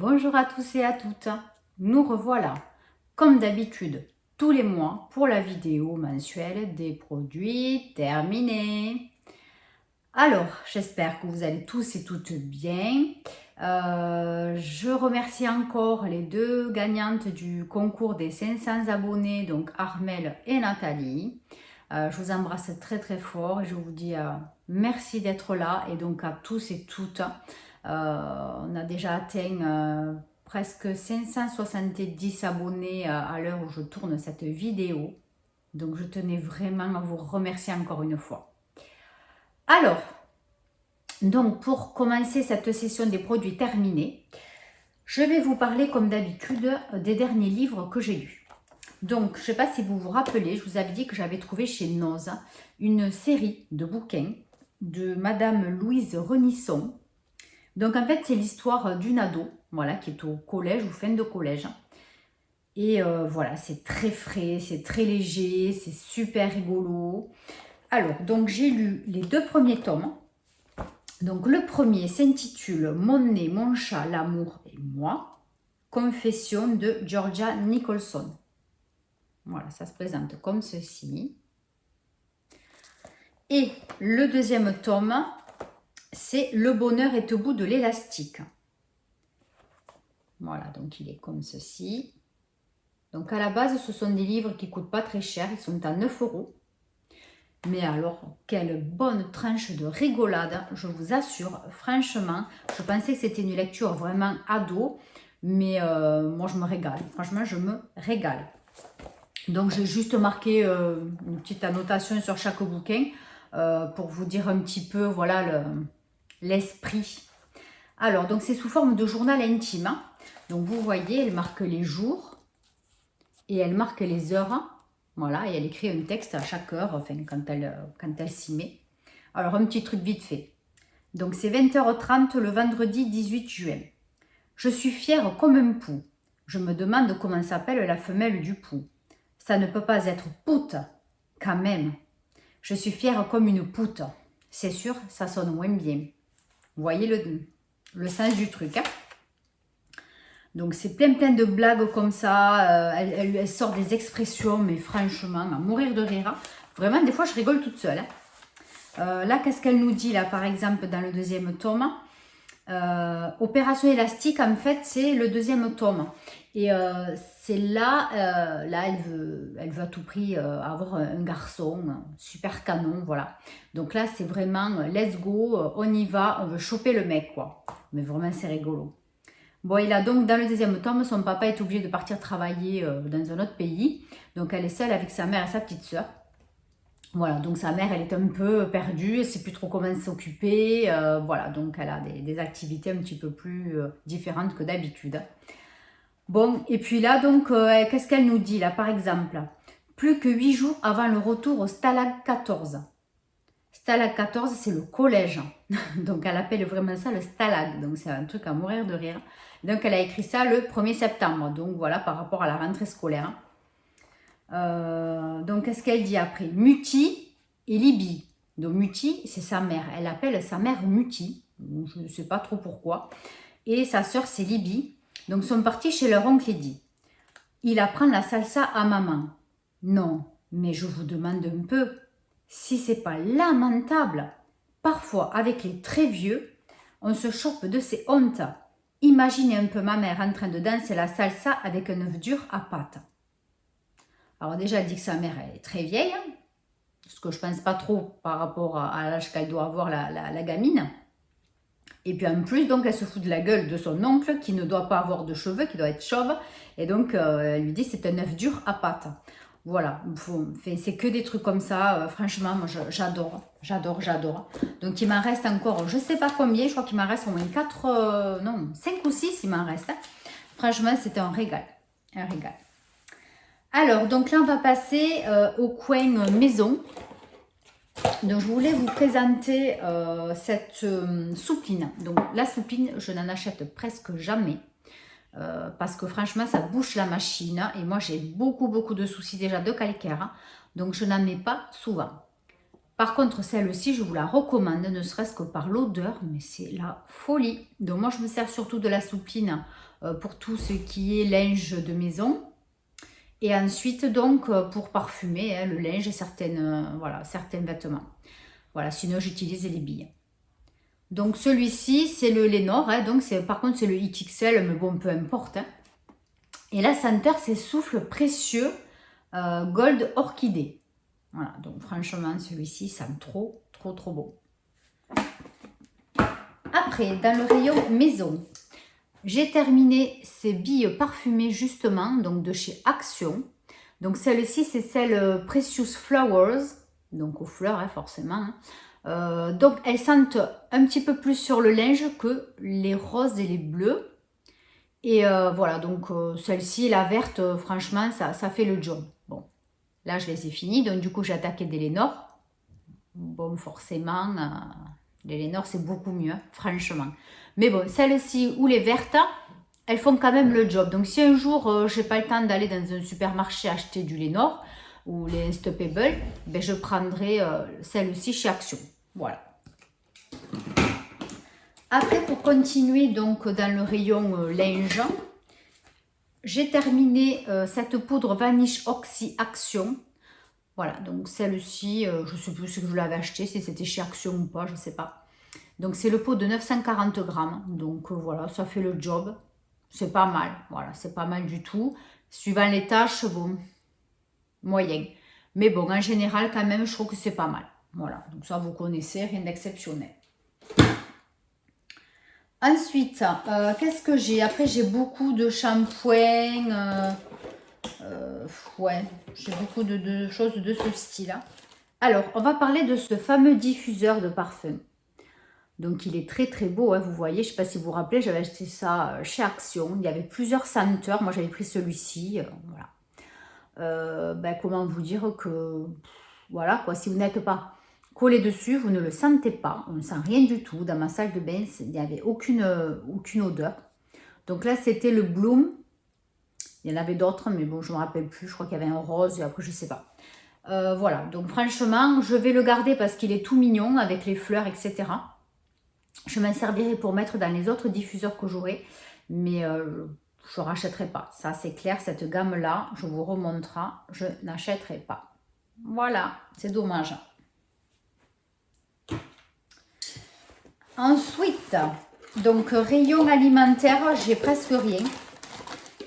Bonjour à tous et à toutes, nous revoilà, comme d'habitude, tous les mois pour la vidéo mensuelle des produits terminés. Alors, j'espère que vous allez tous et toutes bien. Je remercie encore les deux gagnantes du concours des 500 abonnés, donc Armelle et Nathalie. Je vous embrasse très très fort et je vous dis merci d'être là, et donc à tous et toutes. On a déjà atteint presque 570 abonnés à l'heure où je tourne cette vidéo. Donc je tenais vraiment à vous remercier encore une fois. Alors, donc pour commencer cette session des produits terminés, je vais vous parler comme d'habitude des derniers livres que j'ai lus. Donc, je ne sais pas si vous vous rappelez, je vous avais dit que j'avais trouvé chez Noz une série de bouquins de Madame Louise Renisson. Donc, en fait, c'est l'histoire d'une ado, voilà, qui est au collège ou fin de collège. Et voilà, c'est très frais, c'est très léger, c'est super rigolo. Alors, donc j'ai lu les deux premiers tomes. Donc, le premier s'intitule Mon nez, mon chat, l'amour et moi. Confession de Georgia Nicholson. Voilà, ça se présente comme ceci. Et le deuxième tome, c'est Le bonheur est au bout de l'élastique. Voilà, donc il est comme ceci. Donc à la base, ce sont des livres qui ne coûtent pas très cher, ils sont à 9 €. Mais alors, quelle bonne tranche de rigolade, je vous assure. Franchement, je pensais que c'était une lecture vraiment ado, mais moi je me régale. Franchement, je me régale. Donc j'ai juste marqué une petite annotation sur chaque bouquin pour vous dire un petit peu, voilà, l'esprit. Alors, donc c'est sous forme de journal intime, hein. Donc vous voyez, elle marque les jours et elle marque les heures. Voilà, et elle écrit un texte à chaque heure, enfin quand elle s'y met. Alors un petit truc vite fait. Donc c'est 20h30 le vendredi 18 juin. Je suis fière comme un pou. Je me demande comment s'appelle la femelle du pou. Ça ne peut pas être poute, quand même. Je suis fière comme une poute. C'est sûr, ça sonne moins bien. Vous voyez le sens du truc, hein? Donc c'est plein de blagues comme ça. Elle sort des expressions, mais franchement, à mourir de rire. Vraiment, des fois, je rigole toute seule, hein. Là, qu'est-ce qu'elle nous dit, là, par exemple, dans le deuxième tome? Opération élastique, en fait, c'est le deuxième tome. Et c'est là, elle veut à tout prix avoir un garçon super canon, voilà. Donc là, c'est vraiment let's go, on y va, on veut choper le mec, quoi. Mais vraiment, c'est rigolo. Bon, il a donc, dans le deuxième tome, son papa est obligé de partir travailler dans un autre pays. Donc, elle est seule avec sa mère et sa petite sœur. Voilà, donc sa mère, elle est un peu perdue, elle ne sait plus trop comment s'occuper. Voilà, donc elle a des activités un petit peu plus différentes que d'habitude. Bon, et puis là, donc, qu'est-ce qu'elle nous dit là, par exemple? Plus que 8 jours avant le retour au Stalag 14. Stalag 14, c'est le collège. Donc, elle appelle vraiment ça le Stalag. Donc, c'est un truc à mourir de rire. Donc, elle a écrit ça le 1er septembre. Donc, voilà, par rapport à la rentrée scolaire. Donc, qu'est-ce qu'elle dit après? Muti et Libye. Donc, Muti, c'est sa mère. Elle appelle sa mère Muti. Je ne sais pas trop pourquoi. Et sa sœur, c'est Libye. Donc, ils sont partis chez leur oncle Eddy. Il apprend la salsa à maman. Non, mais je vous demande un peu, si c'est pas lamentable. Parfois, avec les très vieux, on se chope de ces hontes. Imaginez un peu ma mère en train de danser la salsa avec un œuf dur à pâte. Alors déjà, elle dit que sa mère elle est très vieille, hein, ce que je pense pas trop par rapport à l'âge qu'elle doit avoir la gamine. Et puis en plus, donc, elle se fout de la gueule de son oncle qui ne doit pas avoir de cheveux, qui doit être chauve. Et donc, elle lui dit c'est un œuf dur à pâte. Voilà, c'est que des trucs comme ça. Franchement, moi, j'adore. Donc, il m'en reste encore, je ne sais pas combien, je crois qu'il m'en reste au moins 4, non, 5 ou 6, il m'en reste, hein. Franchement, c'était un régal, un régal. Alors, donc là, on va passer au coin maison. Donc, je voulais vous présenter cette soupline. Donc, la soupline, je n'en achète presque jamais. Parce que franchement, ça bouche la machine. Et moi, j'ai beaucoup de soucis déjà de calcaire. Donc, je n'en mets pas souvent. Par contre, celle-ci, je vous la recommande, ne serait-ce que par l'odeur, mais c'est la folie. Donc moi, je me sers surtout de la soupline pour tout ce qui est linge de maison. Et ensuite, donc, pour parfumer le linge et voilà, certains vêtements. Voilà, sinon, j'utilise les billes. Donc, celui-ci, c'est le Lénore. Donc, par contre, c'est le XXL, mais bon, peu importe. Et la senteur, c'est Souffle Précieux Gold Orchidée. Voilà, donc franchement, celui-ci sent trop, trop, trop bon. Après, dans le rayon maison, j'ai terminé ces billes parfumées justement, donc de chez Action. Donc celle-ci, c'est celle Precious Flowers, donc aux fleurs forcément. Donc elles sentent un petit peu plus sur le linge que les roses et les bleus. Et voilà, donc celle-ci, la verte, franchement, ça fait le job. Bon, là, je les ai finis. Donc, du coup, j'ai attaqué des Lénore. Bon, forcément, les Lénore, c'est beaucoup mieux, franchement. Mais bon, celles-ci ou les vertes, elles font quand même le job. Donc, si un jour, j'ai pas le temps d'aller dans un supermarché acheter du Lénore ou les Unstoppable, ben, je prendrai celle-ci chez Action. Voilà. Après, pour continuer donc dans le rayon linge, j'ai terminé cette poudre Vanish Oxy Action. Voilà, donc celle-ci, je ne sais plus si je l'avais achetée, si c'était chez Action ou pas, je ne sais pas. Donc c'est le pot de 940 grammes. Donc voilà, ça fait le job. C'est pas mal, voilà, c'est pas mal du tout. Suivant les tâches, bon, moyen. Mais bon, en général, quand même, je trouve que c'est pas mal. Voilà, donc ça, vous connaissez, rien d'exceptionnel. Ensuite, qu'est-ce que j'ai? Après, j'ai beaucoup de shampoings. Ouais, j'ai beaucoup de choses de ce style. Alors, on va parler de ce fameux diffuseur de parfum. Donc, il est très très beau. Vous voyez, je ne sais pas si vous vous rappelez, j'avais acheté ça chez Action. Il y avait plusieurs senteurs. Moi, j'avais pris celui-ci. Voilà. Comment vous dire que... Voilà, quoi. Si vous n'êtes pas collé dessus, vous ne le sentez pas. On ne sent rien du tout. Dans ma salle de bain, il n'y avait aucune odeur. Donc là, c'était le Bloom. Il y en avait d'autres, mais bon, je ne me rappelle plus. Je crois qu'il y avait un rose et après, je ne sais pas. Voilà, donc franchement, je vais le garder parce qu'il est tout mignon avec les fleurs, etc. Je m'en servirai pour mettre dans les autres diffuseurs que j'aurai, mais je ne rachèterai pas. Ça, c'est clair, cette gamme-là, je vous remonterai, je n'achèterai pas. Voilà, c'est dommage. Ensuite, donc rayon alimentaire, j'ai presque rien.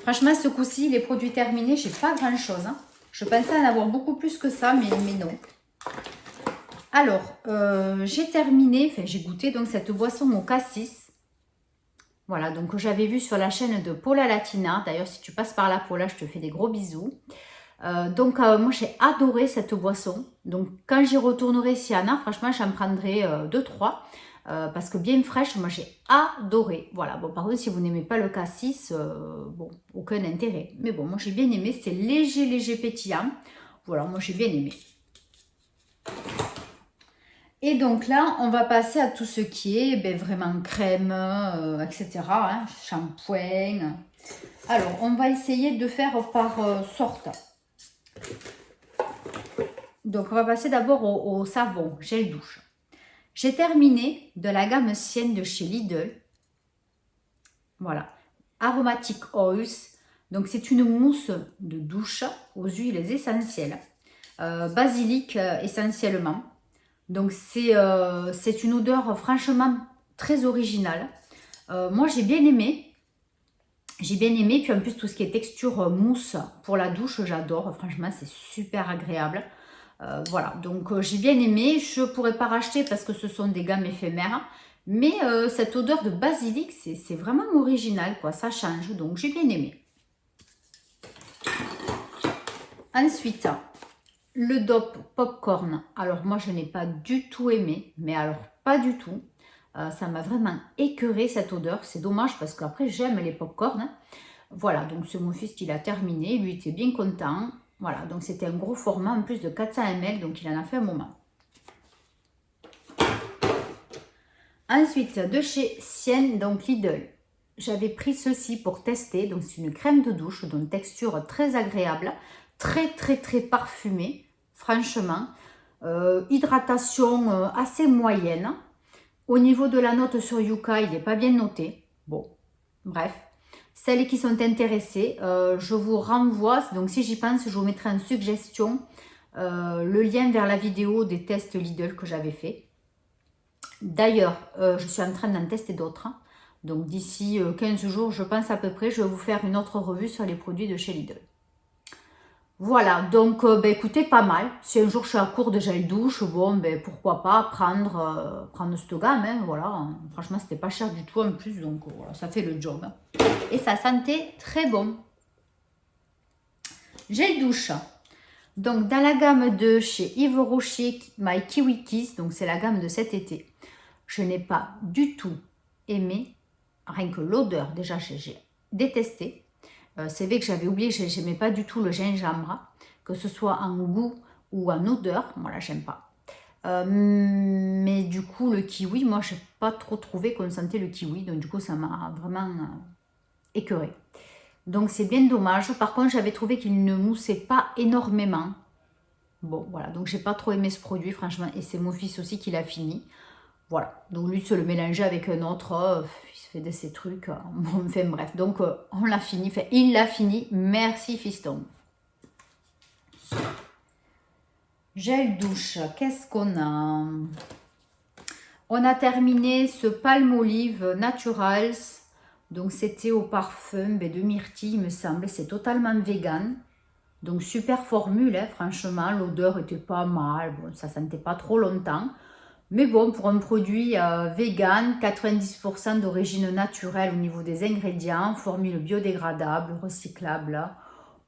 Franchement, ce coup-ci, les produits terminés, j'ai pas grand-chose. Je pensais en avoir beaucoup plus que ça, mais non. Alors, j'ai terminé, enfin j'ai goûté donc cette boisson au cassis. Voilà, donc j'avais vu sur la chaîne de Paula Latina. D'ailleurs, si tu passes par là, Paula, je te fais des gros bisous. Moi, j'ai adoré cette boisson. Donc, quand j'y retournerai, s'il y en a, franchement, j'en prendrai 2-3. Parce que bien fraîche, moi, j'ai adoré. Voilà, bon, par contre, si vous n'aimez pas le cassis, bon, aucun intérêt. Mais bon, moi, j'ai bien aimé. C'était léger, léger pétillant. Voilà, moi, j'ai bien aimé. Et donc là, on va passer à tout ce qui est vraiment crème, etc. Shampoing. Alors, on va essayer de faire par sorte. Donc, on va passer d'abord au savon, gel douche. J'ai terminé de la gamme Sienne de chez Lidl. Voilà. Aromatic Oils. Donc, c'est une mousse de douche aux huiles essentielles. Basilic essentiellement. Donc, c'est une odeur franchement très originale. Moi, j'ai bien aimé. Puis en plus, tout ce qui est texture mousse pour la douche, j'adore. Franchement, c'est super agréable. Voilà, donc j'ai bien aimé. Je ne pourrais pas racheter parce que ce sont des gammes éphémères. Mais cette odeur de basilic, c'est vraiment original, quoi. Ça change, donc j'ai bien aimé. Ensuite, le DOP Popcorn. Alors moi, je n'ai pas du tout aimé, mais alors pas du tout. Ça m'a vraiment écœuré cette odeur. C'est dommage parce qu'après, j'aime les popcorn. Voilà, donc c'est mon fils qui l'a terminé. Lui était bien content. Voilà, donc c'était un gros format en plus de 400 ml, donc il en a fait un moment. Ensuite, de chez Sienne, donc Lidl, j'avais pris ceci pour tester. Donc c'est une crème de douche d'une texture très agréable, très très très parfumée, franchement. Hydratation assez moyenne. Au niveau de la note sur Yuka, il n'est pas bien noté. Bon, bref. Celles qui sont intéressées, je vous renvoie, donc si j'y pense, je vous mettrai en suggestion le lien vers la vidéo des tests Lidl que j'avais fait. D'ailleurs, je suis en train d'en tester d'autres. Hein. Donc d'ici 15 jours, je pense à peu près, je vais vous faire une autre revue sur les produits de chez Lidl. Voilà, donc ben, écoutez, pas mal. Si un jour je suis à court de gel douche, bon, ben, pourquoi pas prendre cette gamme. Hein, voilà. Franchement, c'était pas cher du tout en plus, donc voilà, ça fait le job. Et ça sentait très bon. Gel douche. Donc, dans la gamme de chez Yves Rocher, My Kiwi Kiss, donc c'est la gamme de cet été. Je n'ai pas du tout aimé, rien que l'odeur, déjà j'ai détesté. C'est vrai que j'avais oublié, je n'aimais pas du tout le gingembre, que ce soit en goût ou en odeur, voilà, j'aime pas. Mais du coup, le kiwi, moi, je n'ai pas trop trouvé qu'on sentait le kiwi, donc du coup, ça m'a vraiment écœuré. Donc, c'est bien dommage. Par contre, j'avais trouvé qu'il ne moussait pas énormément. Bon, voilà, donc j'ai pas trop aimé ce produit, franchement, et c'est mon fils aussi qui l'a fini. Voilà, donc lui se le mélanger avec un autre, il se fait de ces trucs, bon, enfin bref, donc on l'a fini, enfin il l'a fini, merci fiston. Gel douche, qu'est-ce qu'on a? On a terminé ce Palmolive Naturals, donc c'était au parfum de myrtille, il me semble, c'est totalement vegan. Donc super formule, hein, franchement, l'odeur était pas mal, bon, ça sentait pas trop longtemps. Mais bon, pour un produit vegan, 90% d'origine naturelle au niveau des ingrédients, formule biodégradable, recyclable.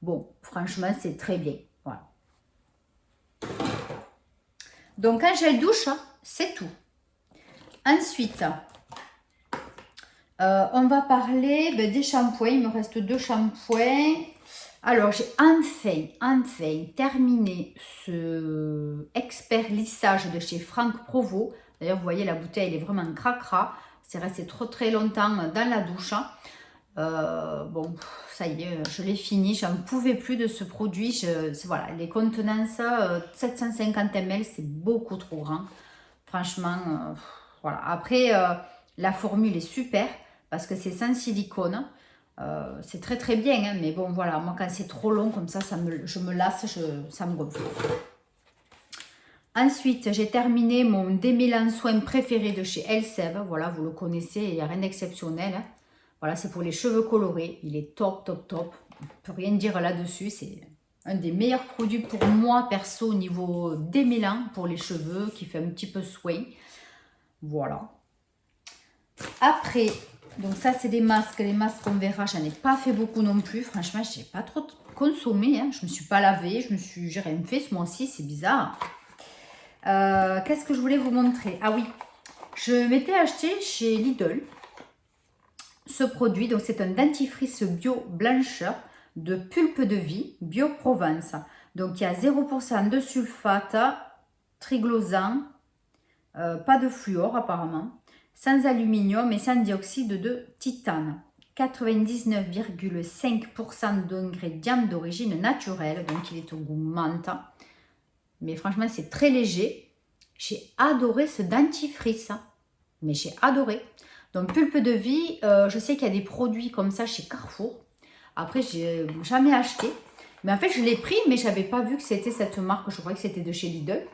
Bon, franchement, c'est très bien. Voilà. Donc, un gel douche, c'est tout. Ensuite, on va parler des shampoings. Il me reste 2 shampoings. Alors, j'ai enfin terminé ce expert lissage de chez Franck Provost. D'ailleurs, vous voyez, la bouteille, elle est vraiment cracra. C'est resté trop très longtemps dans la douche. Bon, ça y est, je l'ai fini. Je n'en pouvais plus de ce produit. Voilà, les contenances, 750 ml, c'est beaucoup trop grand. Franchement, voilà. Après, la formule est super parce que c'est sans silicone. C'est très très bien, hein, mais bon voilà, moi quand c'est trop long comme ça, je me lasse, ça me gonfle. Ensuite, j'ai terminé mon démêlant soin préféré de chez Elseve. Voilà, vous le connaissez, il n'y a rien d'exceptionnel. Hein. Voilà, c'est pour les cheveux colorés. Il est top, top, top. On ne peut rien dire là-dessus. C'est un des meilleurs produits pour moi, perso, au niveau démêlant pour les cheveux, qui fait un petit peu soin. Voilà. Après, donc ça c'est des masques. Les masques on verra, j'en ai pas fait beaucoup non plus. Franchement, je n'ai pas trop consommé. Hein. Je me suis pas lavée, j'ai rien fait ce mois-ci, c'est bizarre. Qu'est-ce que je voulais vous montrer? Ah oui, je m'étais acheté chez Lidl ce produit. Donc c'est un dentifrice bio blancheur de pulpe de vie bio Provence. Donc il y a 0% de sulfate, triglosan, pas de fluor apparemment, sans aluminium et sans dioxyde de titane. 99,5% d'ingrédients d'origine naturelle, donc il est au goût menthe. Mais franchement, c'est très léger. J'ai adoré ce dentifrice, mais j'ai adoré. Donc pulpe de vie, je sais qu'il y a des produits comme ça chez Carrefour. Après, j'ai jamais acheté. Mais en fait, je l'ai pris, mais je n'avais pas vu que c'était cette marque. Je croyais que c'était de chez Lidl.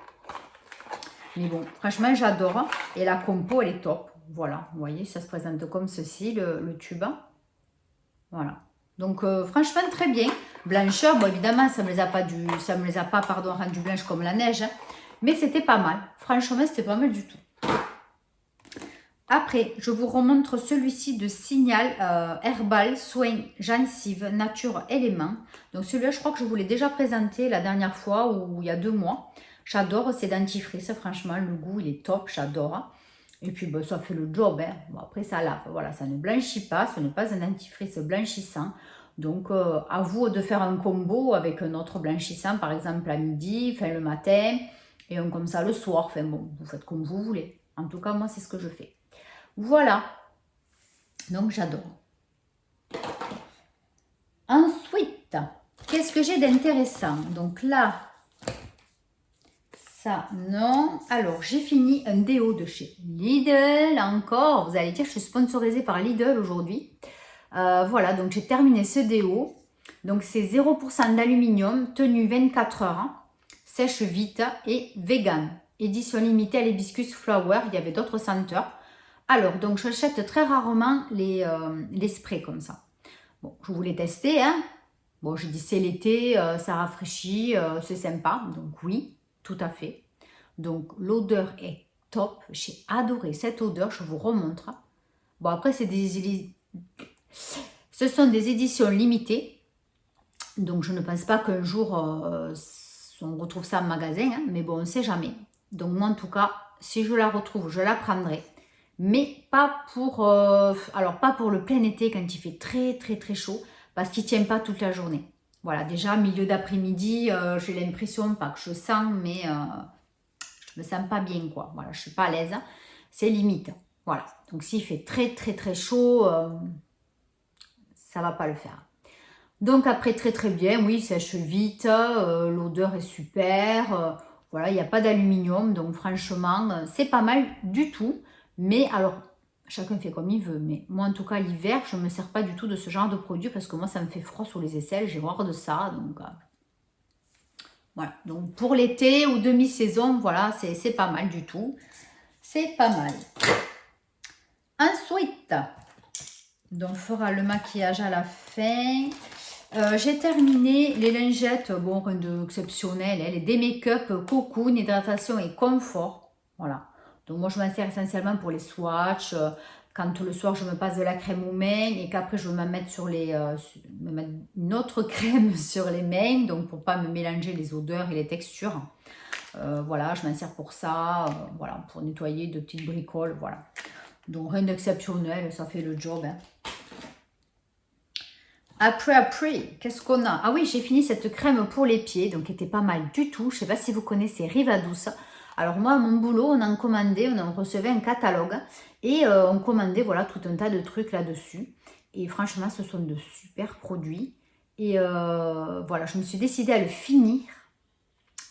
Mais bon, franchement, j'adore. Et la compo, elle est top. Voilà, vous voyez, ça se présente comme ceci, le tube. Voilà. Donc, franchement, très bien. Blancheur, bon, évidemment, ça ne me les a pas, rendu blanches comme la neige. Hein, mais c'était pas mal. Franchement, c'était pas mal du tout. Après, je vous remontre celui-ci de Signal Herbal Soin Gencive Nature Éléments. Donc, celui-là, je crois que je vous l'ai déjà présenté la dernière fois ou il y a 2 mois. J'adore ces dentifrices, franchement, le goût, il est top, j'adore. Et puis, ben, ça fait le job. Hein. Bon, après, ça lave. Voilà, ça ne blanchit pas, ce n'est pas un dentifrice blanchissant. Donc, à vous de faire un combo avec un autre blanchissant, par exemple à midi, enfin le matin, et un comme ça le soir. Enfin bon, vous faites comme vous voulez. En tout cas, moi, c'est ce que je fais. Voilà. Donc, j'adore. Ensuite, qu'est-ce que j'ai d'intéressant? Donc là, Ça, non. Alors, j'ai fini un déo de chez Lidl. Encore, vous allez dire, je suis sponsorisée par Lidl aujourd'hui. Voilà, donc j'ai terminé ce déo. Donc, c'est 0% d'aluminium, tenue 24 heures, hein, sèche vite et vegan. Édition limitée à l'hibiscus flower. Il y avait d'autres senteurs. Alors, donc, j'achète très rarement les sprays comme ça. Bon, je voulais tester, hein. Bon, je dis c'est l'été, ça rafraîchit, c'est sympa. Donc, oui, tout à fait. Donc, l'odeur est top. J'ai adoré cette odeur, je vous remontre. Bon, après, ce sont des éditions limitées. Donc, je ne pense pas qu'un jour, on retrouve ça en magasin. Hein, mais bon, on ne sait jamais. Donc, moi, en tout cas, si je la retrouve, je la prendrai. Mais pas pour, alors pas pour le plein été quand il fait très, très, très chaud. Parce qu'il ne tient pas toute la journée. Voilà, déjà, milieu d'après-midi, j'ai l'impression, pas que je sens, mais je me sens pas bien, quoi. Voilà, je suis pas à l'aise. C'est limite. Voilà. Donc, s'il fait très, très, très chaud, ça va pas le faire. Donc, après, très, très bien. Oui, sèche vite. L'odeur est super. Voilà, il n'y a pas d'aluminium. Donc, franchement, c'est pas mal du tout. Mais alors, chacun fait comme il veut. Mais moi, en tout cas, l'hiver, je ne me sers pas du tout de ce genre de produit parce que moi, ça me fait froid sous les aisselles. J'ai horreur de ça. Donc, voilà. Donc, pour l'été ou demi-saison, voilà, c'est pas mal du tout. C'est pas mal. Ensuite, donc, on fera le maquillage à la fin. J'ai terminé les lingettes, bon, rien d'exceptionnel, hein, les Make-up, Cocoon, hydratation et confort. Voilà. Donc, moi, je m'en sers essentiellement pour les swatchs. Quand le soir, je me passe de la crème aux mains et qu'après, je veux me mettre me mettre une autre crème sur les mains. Donc, pour pas me mélanger les odeurs et les textures. Voilà, je m'en sers pour ça. Voilà, pour nettoyer de petites bricoles. Voilà. Donc, rien d'exceptionnel, ça fait le job. Hein. Après, qu'est-ce qu'on a? Ah oui, j'ai fini cette crème pour les pieds, donc qui était pas mal du tout. Je ne sais pas si vous connaissez Riva Douce. Alors moi, à mon boulot, on en commandait, on recevait un catalogue et on commandait voilà, tout un tas de trucs là-dessus. Et franchement, ce sont de super produits. Et voilà, je me suis décidée à le finir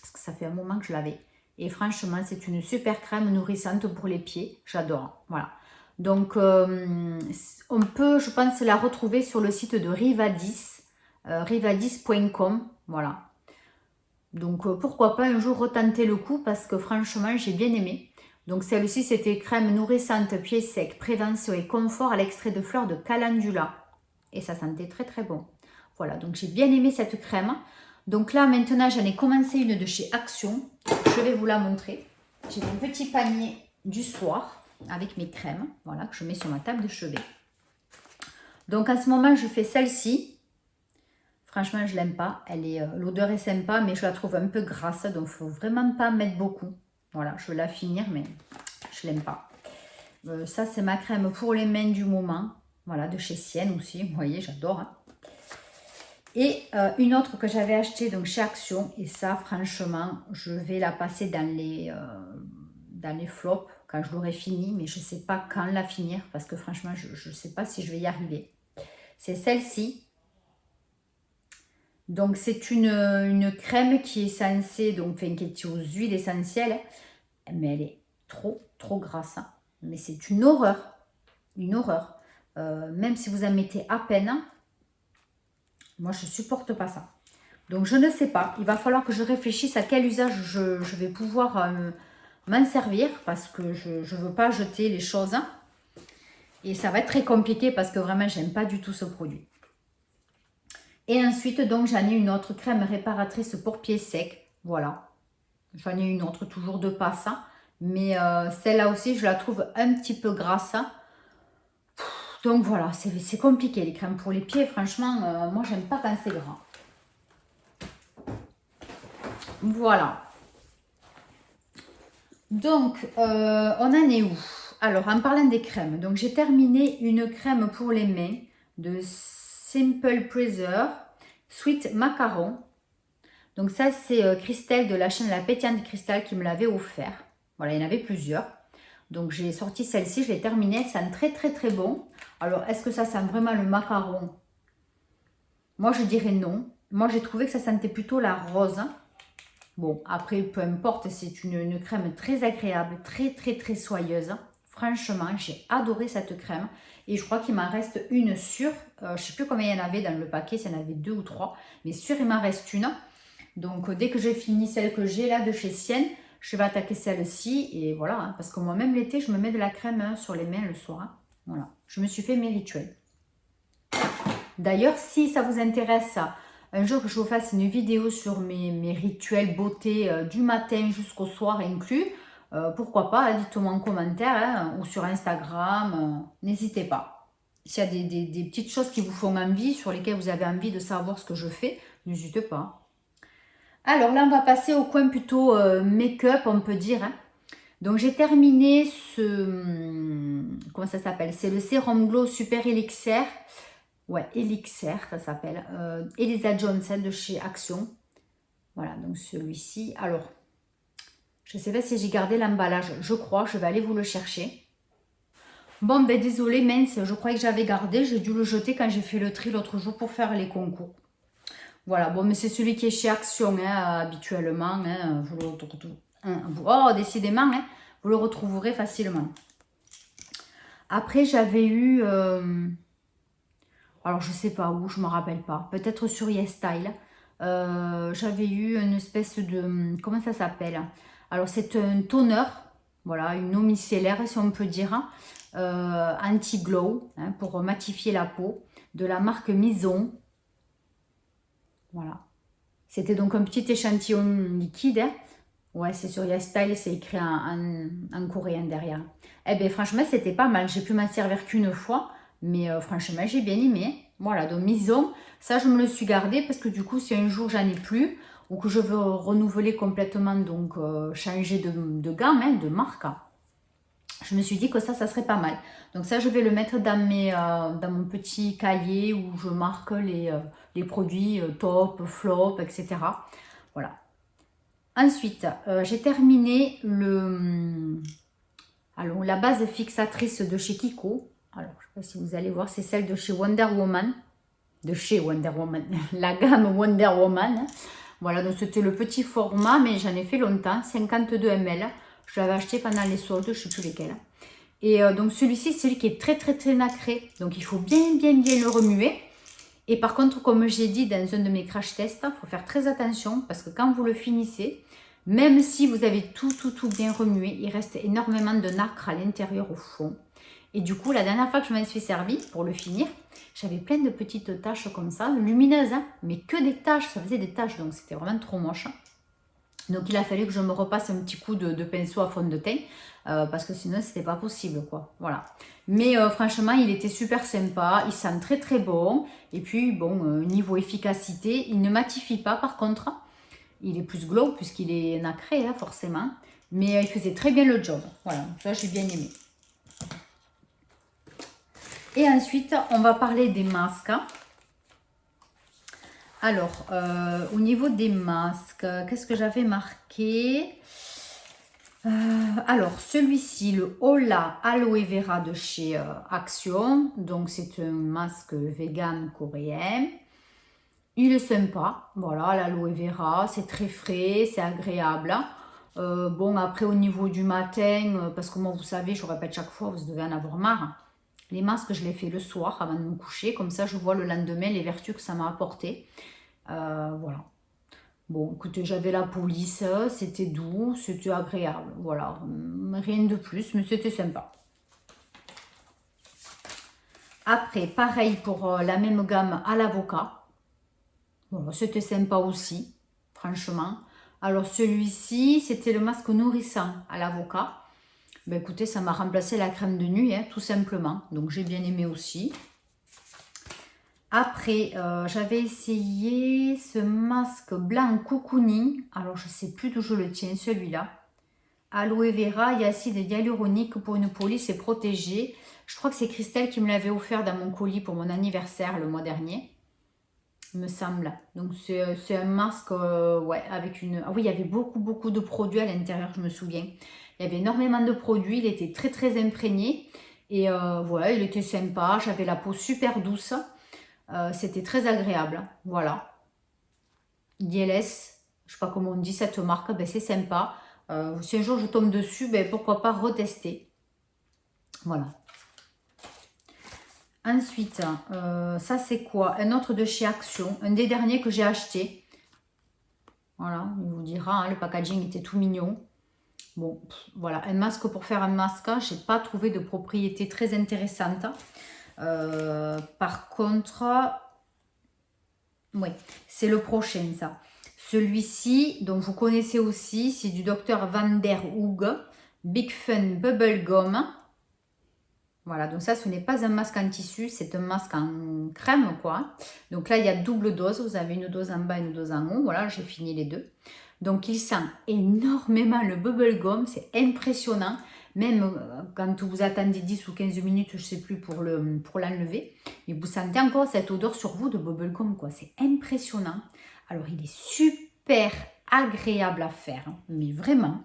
parce que ça fait un moment que je l'avais. Et franchement, c'est une super crème nourrissante pour les pieds. J'adore. Voilà. Donc, on peut, je pense, la retrouver sur le site de Rivadis, rivadis.com. Voilà. Donc, pourquoi pas un jour retenter le coup parce que franchement, j'ai bien aimé. Donc, celle-ci, c'était crème nourrissante, pieds secs, prévention et confort à l'extrait de fleurs de calendula. Et ça sentait très, très bon. Voilà, donc j'ai bien aimé cette crème. Donc là, maintenant, j'en ai commencé une de chez Action. Je vais vous la montrer. J'ai un petit panier du soir avec mes crèmes, voilà, que je mets sur ma table de chevet. Donc en ce moment, je fais celle-ci. Franchement, je l'aime pas. L'odeur est sympa, mais je la trouve un peu grasse, donc il faut vraiment pas mettre beaucoup. Voilà, je vais la finir, mais je l'aime pas. Ça, c'est ma crème pour les mains du moment. Voilà, de chez Sienne aussi. Vous voyez, j'adore. Hein. Et une autre que j'avais achetée donc chez Action. Et ça, franchement, je vais la passer dans les flops quand je l'aurai fini, mais je ne sais pas quand la finir parce que franchement, je ne sais pas si je vais y arriver. C'est celle-ci. Donc, c'est une crème qui est censée, donc, qui est aux huiles essentielles, mais elle est trop, trop grasse. Hein. Mais c'est une horreur. Une horreur. Même si vous en mettez à peine, moi, je ne supporte pas ça. Donc, je ne sais pas. Il va falloir que je réfléchisse à quel usage je vais pouvoir m'en servir parce que je ne veux pas jeter les choses. Et ça va être très compliqué parce que vraiment, j'aime pas du tout ce produit. Et ensuite, donc, j'en ai une autre crème réparatrice pour pieds secs. Voilà. J'en ai une autre, toujours de passe. Mais celle-là aussi, je la trouve un petit peu grasse. Donc, voilà, c'est compliqué les crèmes pour les pieds. Franchement, moi, j'aime pas quand c'est gras. Voilà. Donc, on en est où? Alors, en parlant des crèmes, donc j'ai terminé une crème pour les mains de Simple Pleasure Sweet Macaron. Donc ça, c'est Christelle de la chaîne La Pétillante Cristal qui me l'avait offert. Voilà, il y en avait plusieurs. Donc, j'ai sorti celle-ci, je l'ai terminée. Elle sent très, très, très bon. Alors, est-ce que ça sent vraiment le macaron? Moi, je dirais non. Moi, j'ai trouvé que ça sentait plutôt la rose. Bon, après, peu importe, c'est une crème très agréable, très soyeuse. Franchement, j'ai adoré cette crème. Et je crois qu'il m'en reste une sûre. Je ne sais plus combien il y en avait dans le paquet, s'il y en avait 2 ou 3. Mais sûr, il m'en reste une. Donc, dès que j'ai fini celle que j'ai là de chez Sienne, je vais attaquer celle-ci. Et voilà, hein, parce que moi, même l'été, je me mets de la crème sur les mains le soir. Hein. Voilà, je me suis fait mes rituels. D'ailleurs, si ça vous intéresse, un jour que je vous fasse une vidéo sur mes rituels beauté du matin jusqu'au soir inclus, pourquoi pas, dites-moi en commentaire hein, ou sur Instagram, n'hésitez pas. S'il y a des petites choses qui vous font envie, sur lesquelles vous avez envie de savoir ce que je fais, n'hésitez pas. Alors là, on va passer au coin plutôt make-up, on peut dire. Hein. Donc j'ai terminé comment ça s'appelle? C'est le Sérum Glow Super Elixir. Ouais, Elixir, ça s'appelle. Elisa Johnson de chez Action. Voilà, donc celui-ci. Alors, je ne sais pas si j'ai gardé l'emballage. Je crois, je vais aller vous le chercher. Bon, ben désolé, mince, je croyais que j'avais gardé. J'ai dû le jeter quand j'ai fait le tri l'autre jour pour faire les concours. Voilà, bon, mais c'est celui qui est chez Action, hein, habituellement. Hein, vous le retrouvez. Oh, décidément, hein, vous le retrouverez facilement. Après, j'avais eu... alors, je sais pas où, je me rappelle pas. Peut-être sur YesStyle. J'avais eu une espèce de... Comment ça s'appelle? Alors, c'est un toner. Voilà, une eau micellaire, si on peut dire. Anti-glow, hein, pour matifier la peau. De la marque Mison. Voilà. C'était donc un petit échantillon liquide. Hein. Ouais, c'est sur YesStyle, c'est écrit en coréen derrière. Eh bien, franchement, c'était pas mal. J'ai pu m'en servir qu'une fois. Mais franchement, j'ai bien aimé. Voilà, donc Mison, ça, je me le suis gardé parce que du coup, si un jour, j'en ai plus ou que je veux renouveler complètement, donc changer de gamme, hein, de marque, je me suis dit que ça serait pas mal. Donc ça, je vais le mettre dans mon petit cahier où je marque les produits top, flop, etc. Voilà. Ensuite, j'ai terminé la base fixatrice de chez Kiko. Alors, je ne sais pas si vous allez voir, c'est celle de chez Wonder Woman. La gamme Wonder Woman. Hein. Voilà, donc c'était le petit format, mais j'en ai fait longtemps, 52 ml. Je l'avais acheté pendant les soldes, je ne sais plus lesquels. Et donc celui-ci, c'est celui qui est très nacré. Donc il faut bien le remuer. Et par contre, comme j'ai dit dans un de mes crash tests, il faut faire très attention parce que quand vous le finissez, même si vous avez tout bien remué, il reste énormément de nacre à l'intérieur au fond. Et du coup, la dernière fois que je m'en suis servi pour le finir, j'avais plein de petites taches comme ça, lumineuses, hein, mais que des taches, ça faisait des taches, donc c'était vraiment trop moche. Donc il a fallu que je me repasse un petit coup de pinceau à fond de teint, parce que sinon c'était pas possible, quoi. Voilà. Mais franchement, il était super sympa, il sent très bon. Et puis, bon, niveau efficacité, il ne matifie pas par contre. Il est plus glow puisqu'il est nacré, hein, forcément. Mais il faisait très bien le job. Voilà, ça j'ai bien aimé. Et ensuite, on va parler des masques. Alors, au niveau des masques, qu'est-ce que j'avais marqué? Alors, celui-ci, le Hola Aloe Vera de chez Action. Donc, c'est un masque vegan coréen. Il est sympa. Voilà, l'aloe vera, c'est très frais, c'est agréable. Bon, après, au niveau du matin, parce que moi, vous savez, je répète chaque fois, vous devez en avoir marre. Les masques, je les fais le soir avant de me coucher. Comme ça, je vois le lendemain les vertus que ça m'a apporté. Voilà. Bon, écoutez, j'avais la police, c'était doux, c'était agréable. Voilà, rien de plus, mais c'était sympa. Après, pareil pour la même gamme à l'avocat. Bon, c'était sympa aussi, franchement. Alors celui-ci, c'était le masque nourrissant à l'avocat. Ben écoutez, ça m'a remplacé la crème de nuit, hein, tout simplement. Donc j'ai bien aimé aussi. Après, j'avais essayé ce masque blanc cocooning. Alors, je ne sais plus d'où je le tiens, celui-là. Aloe vera et acide hyaluronique pour une peau lisse et protégée. Je crois que c'est Christelle qui me l'avait offert dans mon colis pour mon anniversaire le mois dernier. Il me semble. Donc, c'est un masque, ouais, avec une... Ah oui, il y avait beaucoup de produits à l'intérieur, je me souviens. Il y avait énormément de produits. Il était très imprégné. Et voilà, il était sympa. J'avais la peau super douce. C'était très agréable, voilà. Dieles, je sais pas comment on dit cette marque, ben, c'est sympa. Si un jour je tombe dessus, ben, pourquoi pas retester. Voilà. Ensuite, ça c'est quoi? Un autre de chez Action, un des derniers que j'ai acheté. Voilà, il vous dira, hein, le packaging était tout mignon. Bon, voilà, un masque pour faire un masque, je n'ai pas trouvé de propriété très intéressante. Par contre, oui, c'est le prochain ça. Celui-ci, donc vous connaissez aussi, c'est du docteur Van der Hoog, Big Fun Bubble Gum. Voilà, donc ça, ce n'est pas un masque en tissu, c'est un masque en crème, quoi. Donc là, il y a double dose, vous avez une dose en bas et une dose en haut. Voilà, j'ai fini les deux. Donc, il sent énormément le bubble gum, c'est impressionnant. Même quand vous attendez 10 ou 15 minutes, je ne sais plus, pour l'enlever. Et vous sentez encore cette odeur sur vous de bubble gum, quoi. C'est impressionnant. Alors, il est super agréable à faire, hein, mais vraiment.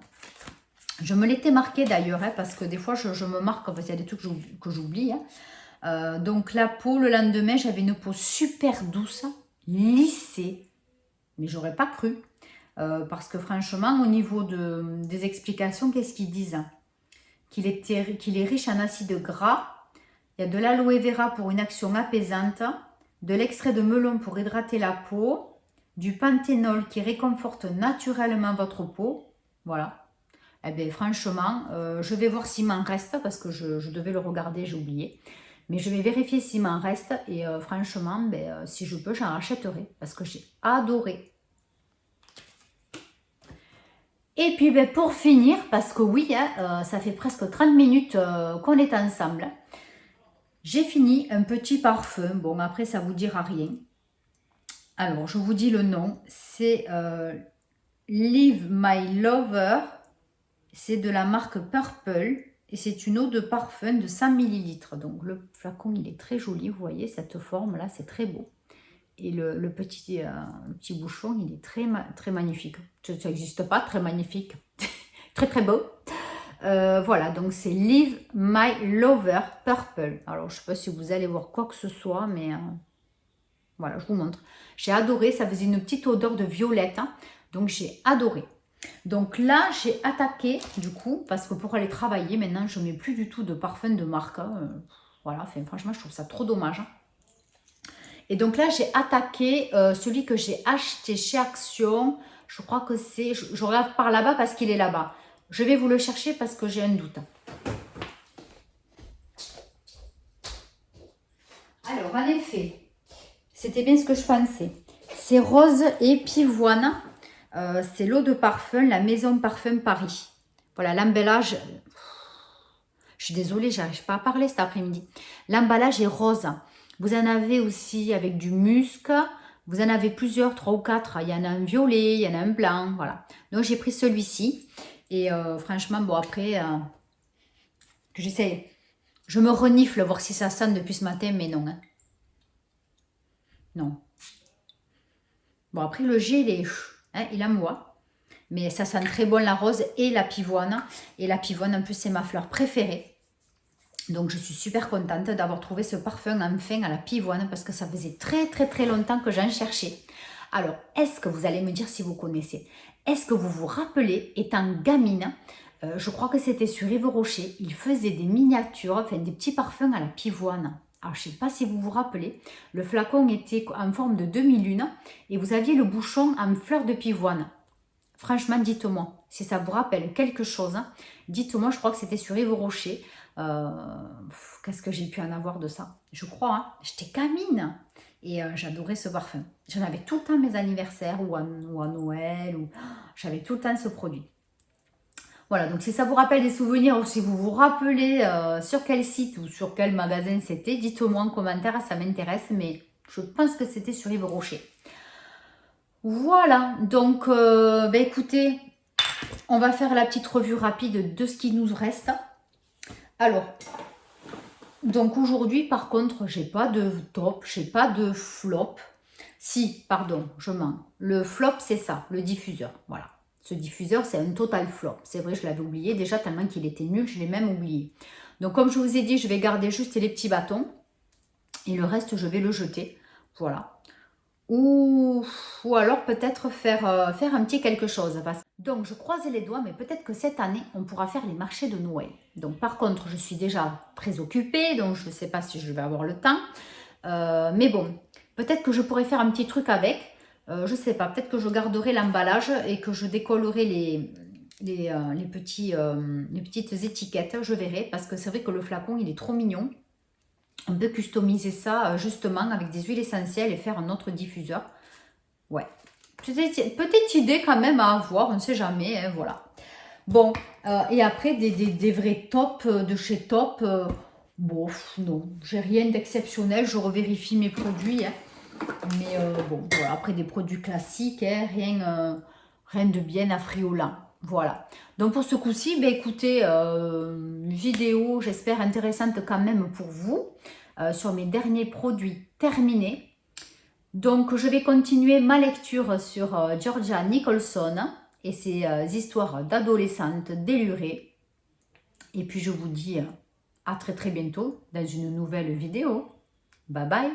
Je me l'étais marqué d'ailleurs, hein, parce que des fois, je me marque, parce qu'il y a des trucs que j'oublie. Hein. Donc, la peau, le lendemain, j'avais une peau super douce, lissée. Mais j'aurais pas cru. Parce que franchement, au niveau des explications, qu'est-ce qu'ils disent? Qu'il est riche en acides gras. Il y a de l'aloe vera pour une action apaisante, de l'extrait de melon pour hydrater la peau, du panthénol qui réconforte naturellement votre peau. Voilà. Eh bien, franchement, je vais voir s'il m'en reste, parce que je devais le regarder, j'ai oublié. Mais je vais vérifier s'il m'en reste. Et franchement, ben, si je peux, j'en rachèterai. Parce que j'ai adoré. Et puis ben, pour finir, parce que oui, hein, ça fait presque 30 minutes qu'on est ensemble. J'ai fini un petit parfum. Bon, après, ça vous dira rien. Alors, je vous dis le nom. C'est Live My Lover. C'est de la marque Purple. Et c'est une eau de parfum de 100 ml. Donc, le flacon, il est très joli. Vous voyez, cette forme-là, c'est très beau. Et le petit bouchon, il est très magnifique. Ça n'existe pas, très magnifique. Très, très beau. Voilà, donc c'est Live My Lover Purple. Alors, je ne sais pas si vous allez voir quoi que ce soit, mais voilà, je vous montre. J'ai adoré, ça faisait une petite odeur de violette. Hein, donc, j'ai adoré. Donc là, j'ai attaqué, du coup, parce que pour aller travailler, maintenant, je ne mets plus du tout de parfum de marque. Voilà, enfin, franchement, je trouve ça trop dommage. Hein. Et donc là, j'ai attaqué celui que j'ai acheté chez Action. Je crois que c'est... Je regarde par là-bas parce qu'il est là-bas. Je vais vous le chercher parce que j'ai un doute. Alors, en effet, c'était bien ce que je pensais. C'est rose et pivoine. C'est l'eau de parfum, la Maison Parfum Paris. Voilà, l'emballage... Je suis désolée, j'arrive pas à parler cet après-midi. L'emballage est rose. Vous en avez aussi avec du musc. Vous en avez plusieurs, 3 ou 4. Il y en a un violet, il y en a un blanc. Voilà. Donc, j'ai pris celui-ci. Et franchement, bon, après, j'essaie. Je me renifle, voir si ça sent depuis ce matin, mais non. Hein. Non. Bon, après, le gel, il envoie. Mais ça sent très bon la rose et la pivoine. Et la pivoine, en plus, c'est ma fleur préférée. Donc, je suis super contente d'avoir trouvé ce parfum enfin à la pivoine parce que ça faisait très, très, très longtemps que j'en cherchais. Alors, est-ce que vous allez me dire si vous connaissez? Est-ce que vous vous rappelez, étant gamine, je crois que c'était sur Yves Rocher, il faisait des miniatures, enfin des petits parfums à la pivoine. Alors, je ne sais pas si vous vous rappelez, le flacon était en forme de demi-lune et vous aviez le bouchon en fleur de pivoine. Franchement, dites-moi, si ça vous rappelle quelque chose, hein, dites-moi, je crois que c'était sur Yves Rocher. Qu'est-ce que j'ai pu en avoir de ça? Je crois, hein, j'étais gamine et j'adorais ce parfum. J'en avais tout le temps mes anniversaires ou à Noël, ou j'avais tout le temps ce produit. Voilà, donc si ça vous rappelle des souvenirs ou si vous vous rappelez sur quel site ou sur quel magasin c'était, dites-moi en commentaire, ça m'intéresse, mais je pense que c'était sur Yves Rocher. Voilà, donc écoutez, on va faire la petite revue rapide de ce qui nous reste. Alors, donc aujourd'hui, par contre, j'ai pas de top, j'ai pas de flop. Si, pardon, je mens. Le flop, c'est ça, le diffuseur. Voilà. Ce diffuseur, c'est un total flop. C'est vrai, je l'avais oublié déjà tellement qu'il était nul, je l'ai même oublié. Donc, comme je vous ai dit, je vais garder juste les petits bâtons. Et le reste, je vais le jeter. Voilà. ou alors peut-être faire un petit quelque chose. Donc je croise les doigts, mais peut-être que cette année, on pourra faire les marchés de Noël. Donc par contre, je suis déjà très occupée, donc je ne sais pas si je vais avoir le temps. Mais bon, peut-être que je pourrais faire un petit truc avec. Je ne sais pas, peut-être que je garderai l'emballage et que je décollerai les petites étiquettes, je verrai. Parce que c'est vrai que le flacon, il est trop mignon. On peut customiser ça justement avec des huiles essentielles et faire un autre diffuseur. Ouais, petite idée quand même à avoir, on ne sait jamais, hein, voilà. Bon, et après des vrais tops de chez Top, bon, non, j'ai rien d'exceptionnel, je revérifie mes produits, hein. Mais bon, voilà, après des produits classiques, hein, rien de bien affriolant. Voilà. Donc pour ce coup-ci, ben, écoutez, une vidéo, j'espère intéressante quand même pour vous, sur mes derniers produits terminés. Donc je vais continuer ma lecture sur Georgia Nicholson et ses histoires d'adolescentes délurées. Et puis je vous dis à très très bientôt dans une nouvelle vidéo. Bye bye.